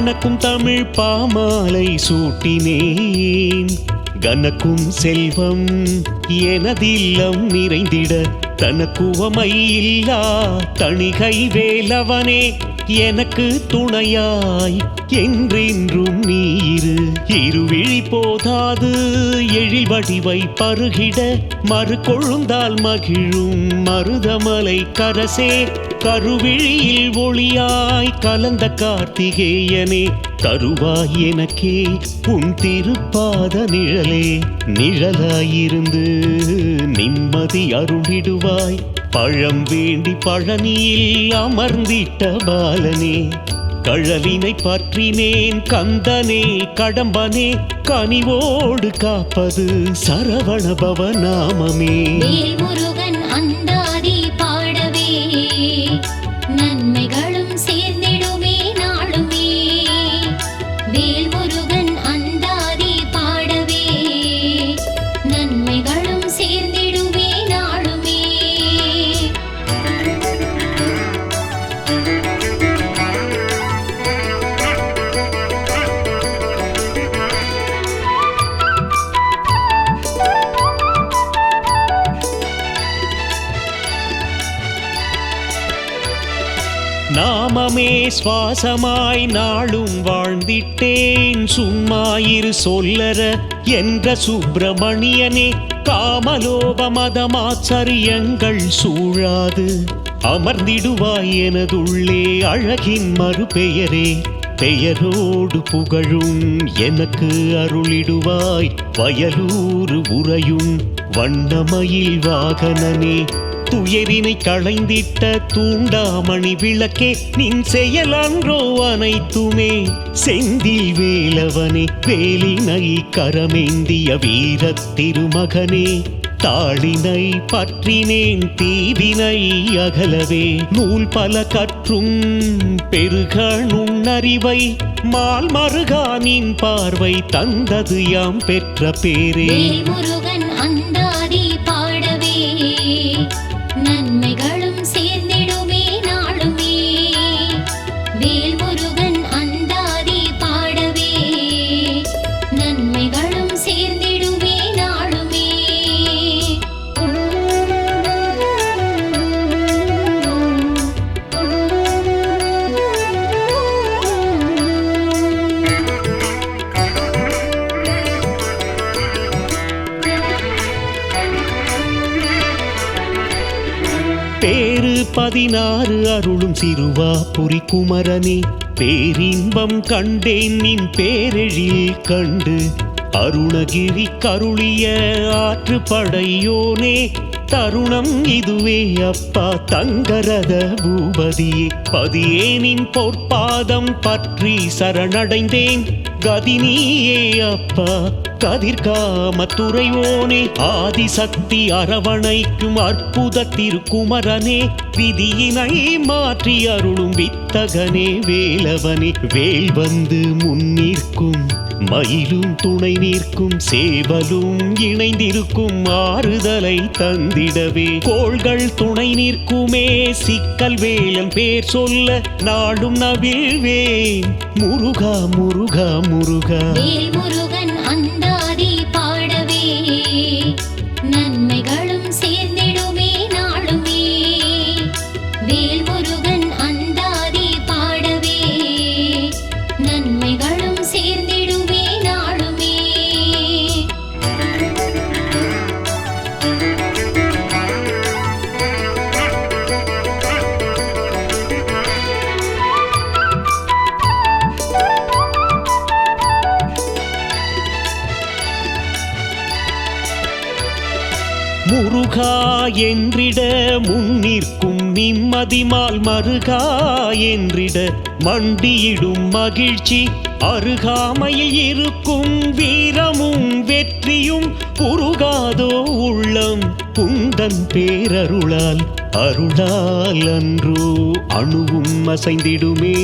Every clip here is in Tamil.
மணக்கும் தமிழ் பாமாலை சூட்டினேன். கனக்கும் செல்வம் எனதில்லம் நிறைந்திட தனக்குவமை இல்லா தணிகை வேலவனே எனக்கு துணையாய் என்றென்றும் நீரு. இருவிழி போதாது எழில் வடிவை பருகிட மறு கொழுந்தால் மகிழும் மருதமலை கரசே. கருவிழியில் ஒளியாய் கலந்த கார்த்திகேயனே தருவாய் எனக்கே உன் திருப்பாத நிழலே. நிழலாயிருந்து நிம்மதி அருளிடுவாய் பழம் வேண்டி பழனியில் அமர்ந்திட்ட பாலனே. கழலினை பற்றினேன் கந்தனே கடம்பனே கனிவோடு காப்பது சரவணபவ நாமமே. முருகன் அந்தாதி பாடவே நன்மைகளும் சேர்ந்திடுமே நாளுமே. வேல் முருகன் அந்தாதி பாடவே நன்மைகளும் சேர்ந்திடுமே நாளுமே. நாமமே சுவாசமாய் நாளும் வாழ்ந்திட்டேன் சும்மாயிரு சொல்லற என்ற சுப்பிரமணியனே. காமலோப மதமாச்சரியங்கள் சூழாது அமர்ந்திடுவாய் எனதுள்ளே அழகின் மறுபெயரே. பெயரோடு புகழும் எனக்கு அருளிடுவாய் வயலூர் உறையும் வண்ணமயில் வாகனனே. துயரினை களைந்திட்ட தூண்டாமணி விளக்கே நின் செயலன்றோ அனைத்துமே. செந்தில் வேலவனே வேலினை கரமேந்திய வீரத் திருமகனே. தாளினை பற்றினேன் தீவினை அகலவே நூல் பல கற்றும் பெருக நுண்ணறிவை மால் மருகானின் பார்வை தந்தது யாம் பெற்ற பேரே. முருகன் அந்தாதி பாடவே நன்மைகளும் சேர்ந்திடுமே நாளுமே. வேல் முருகன் அந்தாதி பாடவே நன்மைகளும் சேர்ந்திடுமே நாளுமே. பேரு 16 அருளும் சிறுவாபுரி குமரனே. பேரின்பம் கண்டேன் நின் பேரெழில் கண்டு அருணகிரி கருளிய ஆற்று படையோனே. தருணம் இதுவே அப்பா தங்கரத பூபதியே. பதியேனின் பொற்பாதம் பற்றி சரணடைந்தேன் கதினியே அப்பா கதிர்காம துறையோனே. ஆதிசக்தி அரவணைக்கும் அற்புத திருக்குமரனே. விதியினை மாற்றி அருளும் வித்தகனே வேலவனே. வேல் வந்து முன்னிற்கும் மயிலும் துணை நிற்கும் சேவலும் இணைந்திருக்கும் ஆறுதலை தந்திடவே. கோள்கள் துணை நிற்குமே சிக்கல் வேலன் பேர் சொல்ல நாடும் நவிழ்வேன் முருகா முருகா முருகா. முருகன் அந்தாதி பாடவே நன்மைகளும் சேர்ந்திடுமே நாளுமே. வேல் முருகன் அந்தாதி பாடவே நன்மைகளும் சேர்ந்திடுமே நாளுமே. முருகா என்றிட முன்னிற்கும் நிம்மதிமால் மருகா என்றிட மண்டியிடும் மகிழ்ச்சி. அருகாமையில் இருக்கும் வீரமும் வெற்றியும் உருகாதோ உள்ளம் குந்தன் பேரருளால். அருளால் அன்றோ அணுவும் அசைந்திடுமே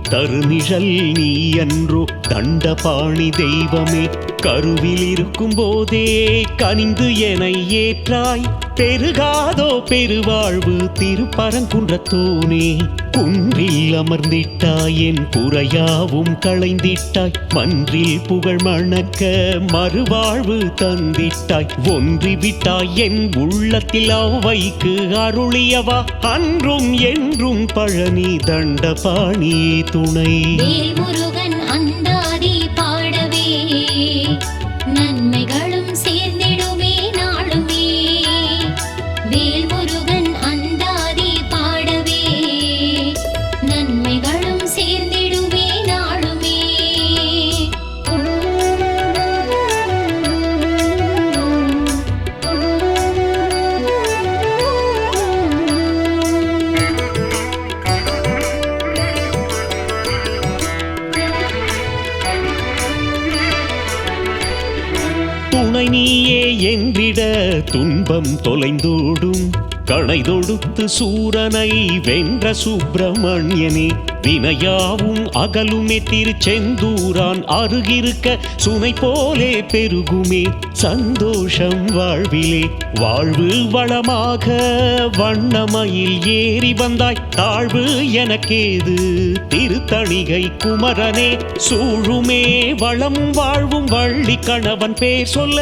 தருநிழல் நீ அன்றோ தண்டபாணி தெய்வமே கருவில் இருக்கும் போதே கனிந்து என ஏற்றாய் பெருகாதோ பெருவாழ்வு திருப்பரங்குன்றத்தோனே குன்றில் அமர்ந்திட்டாய் என் குறையாவும் களைந்திட்டாய் மன்றில் புகழ் மணக்க மறுவாழ்வு தந்திட்டாய் ஒன்றிவிட்டாய் என் உள்ளத்தில் அவ்வைக்கு அருளியவா அன்றும் என்றும் பழனி தண்டபாணி துணை வேல்முருகன் அந்தாதி பாடவே நன்மைகளும் சேர்ந்திடுமே நாளுமே வேல்முருகன் அந்தாதி பாடவே நன்மைகளும் சேர்ந்திடுமே நாளுமே துணை நீயே என்றிட துன்பம் தொலைந்தோடும் கணை தொடுத்து சூரனை வென்ற சுப்பிரமணியனே வினையாவும் அகலுமே திருச்செந்தூரான் அருகிருக்க சுனை போலே பெருகுமே சந்தோஷம் வாழ்விலே வாழ்வு வளமாக வண்ணமயில் ஏறி வந்தாய் தாழ்வு எனக்கேது திருத்தணிகை குமரனே சூழுமே வளமும் வாழ்வும் வள்ளி கணவன் பேர் சொல்ல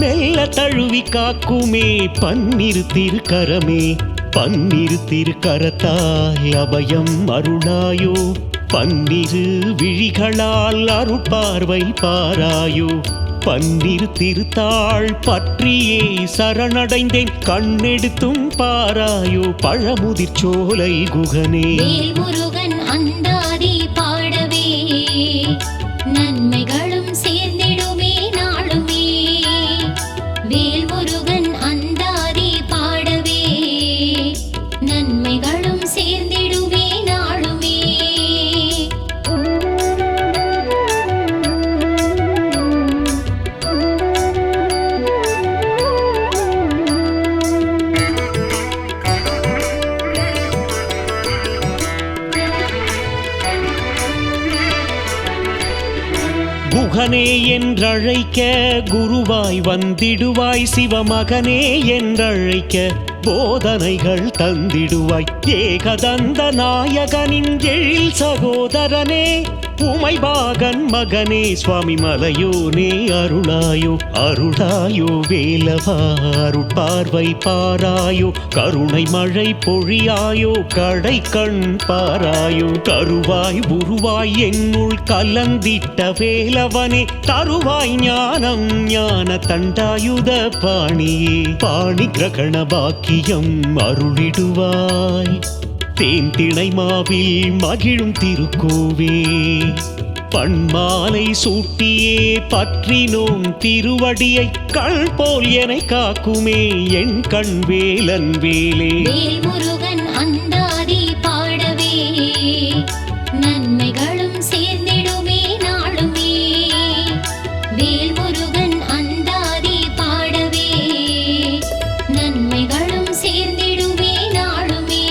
மெல்ல தழுவி காக்குமே பன்னிரு திருக்கரமே பன்னிரு திருக்கரத்தால் அபயம் அருளாயோ பன்னிரு விழிகளால் அருட்பார்வை பாராயோ பன்னிரு திருத்தாள் பற்றியே சரணடைந்தேன் கண்ணெடுத்தும் பாராயோ பழமுதிர் சோலை குகனே வேல்முருகன் அந்தாதி பாடவே நன்மைகளும் சேர்ந்திடுமே நாளுமே வேல்முருகன் அந்தாதி பாடவே நன்மைகளும் சேர்ந்திடுமே நாளுமே குகனே என்றழைக்க குருவாய் வந்திடுவாய் சிவமகனே என்றழைக்க போதனைகள் தந்திடுவாய் ஏகதந்த நாயகனின் எழில் சகோதரனே உமைபாகன் மகனே சுவாமி மலையோனே அருளாயோ அருளாயோ வேலவா அருட்பார்வை பாராயோ கருணை மழை பொழியாயோ கடை கண் பாராயோ கருவாய் உருவாய் என்னுள் கலந்திட்ட வேலவனே தருவாய் ஞானம் ஞான தண்டாயுத பாணியே பாணி கிரகண பாக்கியம் அருளிடுவாய் தேன் திணை மாவில் மகிழும் திருக்கோவே பண்மாலை சூட்டியே பற்றினோம் திருவடியை கள் போல் என காக்குமே என் கண் வேலன் வேலே வேல்முருகன் அந்தாதி பாடவே நன்மைகளும் சேர்ந்திடுமே நாளுமே வேல்முருகன் அந்தாதி பாடவே நன்மைகளும் சேர்ந்திடுமே நாளுமே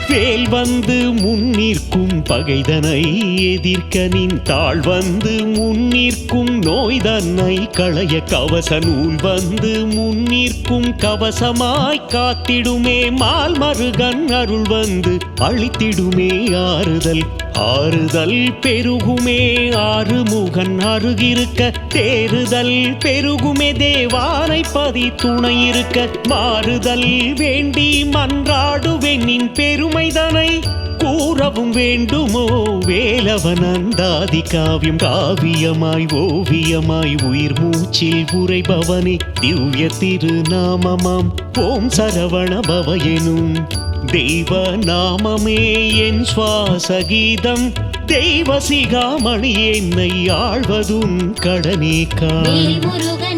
வேல் வந்து முன்னிற்கும் பகைதனை எதிர்க்க நின் தாழ் வந்து முன்னிற்கும் நோய்தன்னை களைய கவச நூல் வந்து முன்னிற்கும் கவசமாய் காத்திடுமே மால் மருகன் அருள் வந்து அளித்திடுமே ஆறுதல் ஆறுதல் பெருகுமே ஆறுமுகன் அருகிருக்க தேறுதல் பெருகுமே தேவானை பதி துணை இருக்க மாறுதல் வேண்டி மன்றாடுவேன் நின் பெருமைதனை கூறவும் வேண்டுமோ வேலவன் அந்தாதி காவியம் காவியமாய் ஓவியமாய் உயிர் மூச்சில் உரைபவனே திவ்ய திருநாமமாம் ஓம் சரவண பவ எனும் தெய்வ நாமமே என் சுவாச கீதம் தெய்வ சிகாமணி என்னை ஆழ்வதும் கடனே கா வேல்முருகன்